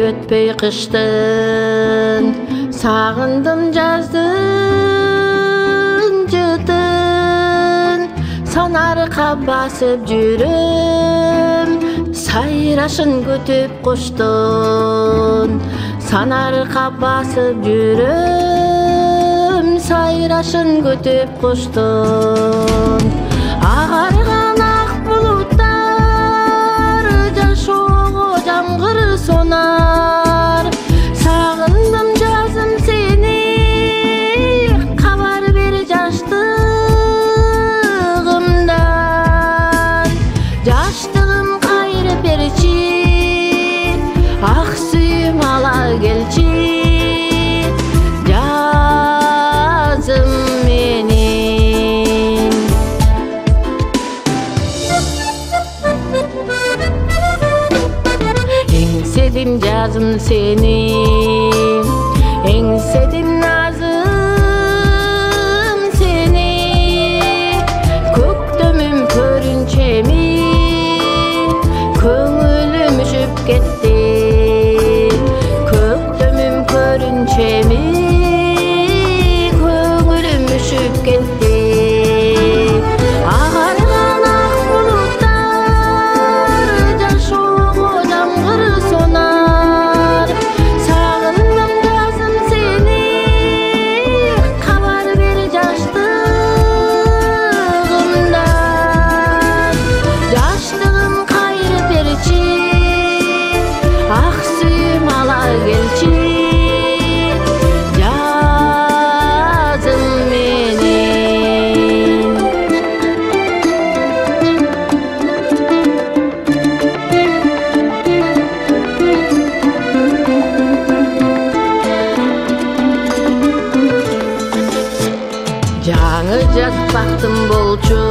өтпөй кыштын, сагындым жаздын жытын. Санарка басып жүрөм, сайрашын күтүп куштун. Санарка басып жүрөm, сайрашын күтүп куштун. Агарган ак булуттар, жашоого жамгыр сонар. Сагындым жазым сени, кабар бер жаштыгымдан. Жаштыгым кайрып берчи, ак сүйүм ала келчи. Жазым менин. Эңседим жазым сени, эңседим назым сени. Көктөмүм көрүнчеми, көңүлүм үшүп кетти. Көктөмүм көрүнчеми, көңүлүм үшүп кетти. Агарган ак булуттар, жашоого жамгыр сонар. Сагындым жазым сени, кабар бер жаштыгымдан. Жаштыгым кайрып берчи, ак сүйүм ала келчи. Жазым менин. Жаңы жазбактым болчу,